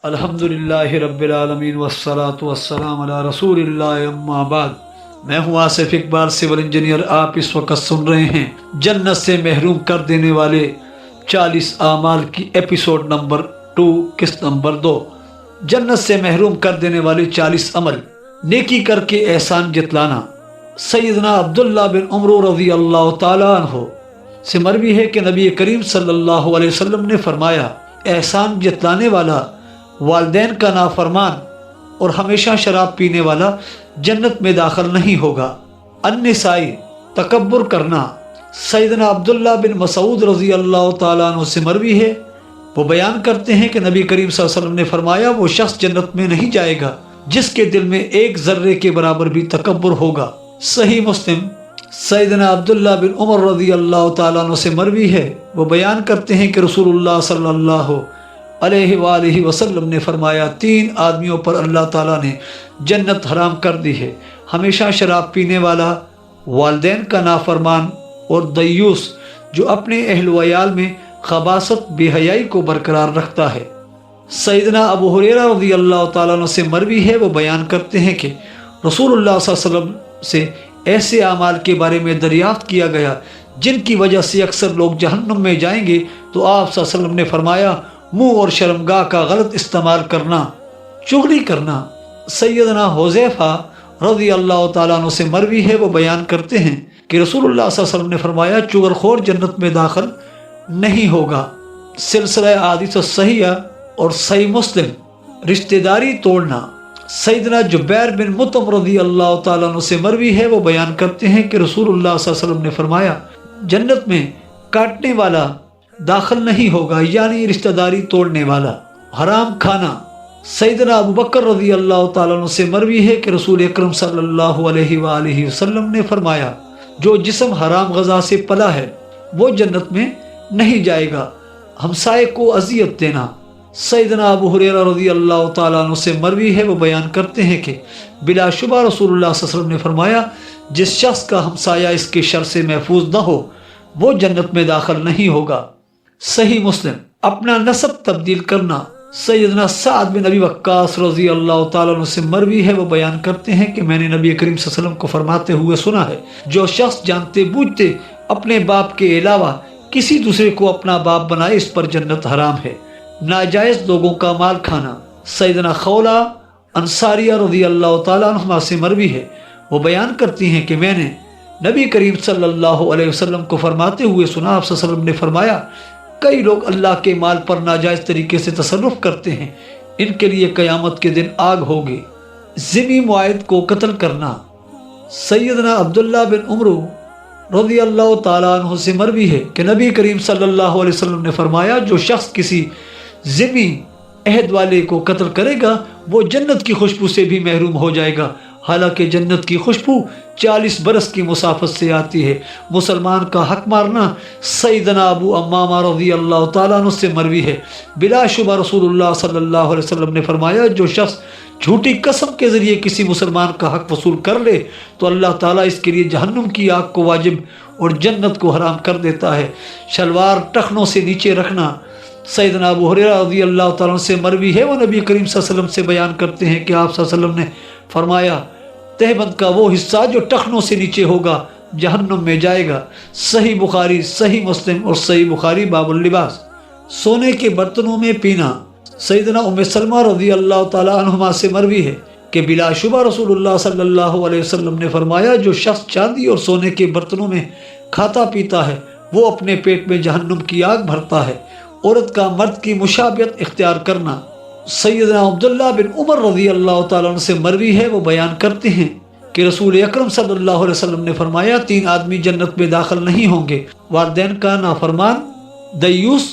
الحمدللہ رب العالمین والصلاة والسلام علی رسول اللہ اما بعد۔ میں ہوں آصف اقبال سول انجینئر۔ آپ اس وقت سن رہے ہیں جنت سے محروم کر دینے والے 40 اعمال کی ایپیسوڈ نمبر 2 قسط نمبر 2۔ جنت سے محروم کر دینے والے 40 عمل۔ نیکی کر کے احسان جتلانا۔ سیدنا عبداللہ بن عمر رضی اللہ تعالیٰ عنہ سے مروی ہے کہ نبی کریم صلی اللہ علیہ وسلم نے فرمایا، احسان جتلانے والا، والدین کا نافرمان اور ہمیشہ شراب پینے والا جنت میں داخل نہیں ہوگا۔ النسائی، تکبر کرنا۔ سیدنا عبداللہ بن مسعود رضی اللہ تعالیٰ عنہ سے مروی ہے، وہ بیان کرتے ہیں کہ نبی کریم صلی اللہ علیہ وسلم نے فرمایا، وہ شخص جنت میں نہیں جائے گا جس کے دل میں ایک ذرے کے برابر بھی تکبر ہوگا۔ صحیح مسلم۔ سیدنا عبداللہ بن عمر رضی اللہ تعالیٰ عنہ سے مروی ہے، وہ بیان کرتے ہیں کہ رسول اللہ صلی اللہ علیہ وآلہ وسلم نے فرمایا، 3 آدمیوں پر اللہ تعالیٰ نے جنت حرام کر دی ہے، ہمیشہ شراب پینے والا، والدین کا نافرمان، اور دیوس جو اپنے اہل و عیال میں خباثت بے حیائی کو برقرار رکھتا ہے۔ سیدنا ابو ہریرہ رضی اللہ تعالیٰ عنہ سے مروی ہے، وہ بیان کرتے ہیں کہ رسول اللہ صلی اللہ علیہ وسلم سے ایسے اعمال کے بارے میں دریافت کیا گیا جن کی وجہ سے اکثر لوگ جہنم میں جائیں گے، تو آپ صلی اللہ علیہ وسلم نے فرمایا، منہ اور شرمگاہ کا غلط استعمال کرنا، چغلی کرنا۔ سیدنا حذیفہ رضی اللہ تعالیٰ عنہ سے مروی ہے، وہ بیان کرتے ہیں کہ رسول اللہ صلی اللہ علیہ وسلم نے فرمایا، چغل خور جنت میں داخل نہیں ہوگا۔ سلسلہ احادیث صحیحہ اور صحیح مسلم۔ رشتہ داری توڑنا۔ سیدنا جبیر بن مطعم رضی اللہ تعالیٰ عنہ سے مروی ہے، وہ بیان کرتے ہیں کہ رسول اللہ صلی اللہ علیہ وسلم نے فرمایا، جنت میں کاٹنے والا داخل نہیں ہوگا، یعنی رشتہ داری توڑنے والا۔ حرام کھانا۔ سیدنا ابو بکر رضی اللہ تعالیٰ عنہ سے مروی ہے کہ رسول اکرم صلی اللہ علیہ وآلہ وسلم نے فرمایا، جو جسم حرام غذا سے پلا ہے وہ جنت میں نہیں جائے گا۔ ہمسائے کو اذیت دینا۔ سیدنا ابو ہریرہ رضی اللہ تعالیٰ عنہ سے مروی ہے، وہ بیان کرتے ہیں کہ بلا شبہ رسول اللہ صلی اللہ علیہ وسلم نے فرمایا، جس شخص کا ہمسایہ اس کے شر سے محفوظ نہ ہو وہ جنت میں داخل نہیں ہوگا۔ صحیح مسلم۔ اپنا نسب تبدیل کرنا۔ سیدنا سعد بن ابی وقاص رضی اللہ تعالیٰ عنہ سے مروی ہے، وہ بیان کرتے ہیں کہ میں نے نبی کریم صلی اللہ علیہ وسلم کو فرماتے ہوئے سنا ہے، جو شخص جانتے بوجھتے اپنے باپ کے علاوہ کسی دوسرے کو اپنا باپ بنائے، اس پر جنت حرام ہے۔ ناجائز لوگوں کا مال کھانا۔ سیدنا خولہ انصاریہ رضی اللہ تعالیٰ عنہ سے مروی ہے، وہ بیان کرتی ہیں کہ میں نے نبی کریم صلی اللہ علیہ وسلم کو فرماتے ہوئے سنا، آپ صلی اللہ علیہ وسلم نے فرمایا، کئی لوگ اللہ کے مال پر ناجائز طریقے سے تصرف کرتے ہیں، ان کے لیے قیامت کے دن آگ ہوگی۔ ذمی معاہد کو قتل کرنا۔ سیدنا عبداللہ بن عمر رضی اللہ تعالیٰ عنہ سے مروی ہے کہ نبی کریم صلی اللہ علیہ وسلم نے فرمایا، جو شخص کسی ذمی عہد والے کو قتل کرے گا وہ جنت کی خوشبو سے بھی محروم ہو جائے گا، حالانکہ جنت کی خوشبو 40 برس کی مسافت سے آتی ہے۔ مسلمان کا حق مارنا۔ سیدنا ابو امامہ رضی اللہ تعالیٰ عنہ سے مروی ہے، بلا شبہ رسول اللہ صلی اللہ علیہ وسلم نے فرمایا، جو شخص جھوٹی قسم کے ذریعے کسی مسلمان کا حق وصول کر لے تو اللہ تعالیٰ اس کے لیے جہنم کی آگ کو واجب اور جنت کو حرام کر دیتا ہے۔ شلوار ٹخنوں سے نیچے رکھنا۔ سیدنا ابو ہریرہ رضی اللہ تعالیٰ عنہ سے مروی ہے، وہ نبی کریم صلی اللہ علیہ وسلم سے بیان کرتے ہیں کہ آپ صلی اللہ علیہ وسلم نے فرمایا، تہبند کا وہ حصہ جو ٹخنوں سے نیچے ہوگا جہنم میں جائے گا۔ صحیح بخاری، صحیح مسلم اور صحیح بخاری باب اللباس۔ سونے کے برتنوں میں پینا۔ سیدنا ام سلمہ رضی اللہ تعالیٰ عنہما سے مروی ہے کہ بلا شبہ رسول اللہ صلی اللہ علیہ وسلم نے فرمایا، جو شخص چاندی اور سونے کے برتنوں میں کھاتا پیتا ہے وہ اپنے پیٹ میں جہنم کی آگ بھرتا ہے۔ عورت کا مرد کی مشابہت اختیار کرنا۔ سیدنا عبداللہ بن عمر رضی اللہ تعالیٰ عنہ سے مروی ہے، وہ بیان کرتے ہیں کہ رسول اکرم صلی اللہ علیہ وسلم نے فرمایا، 3 آدمی جنت میں داخل نہیں ہوں گے، والدین کا نافرمان، دیوس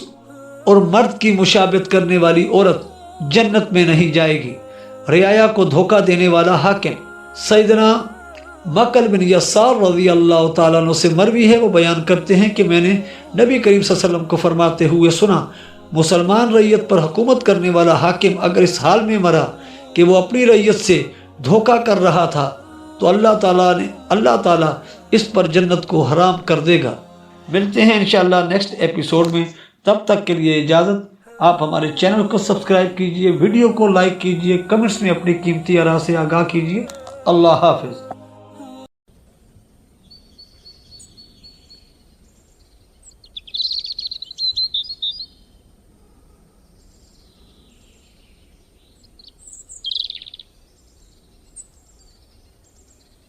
اور مرد کی مشابہت کرنے والی عورت جنت میں نہیں جائے گی۔ رعایا کو دھوکہ دینے والا حاکم۔ سیدنا مقل بن یسار رضی اللہ تعالیٰ عنہ سے مروی ہے، وہ بیان کرتے ہیں کہ میں نے نبی کریم صلی اللہ علیہ وسلم کو فرماتے ہوئے سنا، مسلمان رعیت پر حکومت کرنے والا حاکم اگر اس حال میں مرا کہ وہ اپنی رعیت سے دھوکہ کر رہا تھا تو اللہ تعالیٰ اس پر جنت کو حرام کر دے گا۔ ملتے ہیں انشاءاللہ نیکسٹ ایپیسوڈ میں، تب تک کے لیے اجازت۔ آپ ہمارے چینل کو سبسکرائب کیجئے، ویڈیو کو لائک کیجئے، کمنٹس میں اپنی قیمتی آراء سے آگاہ کیجئے۔ اللہ حافظ۔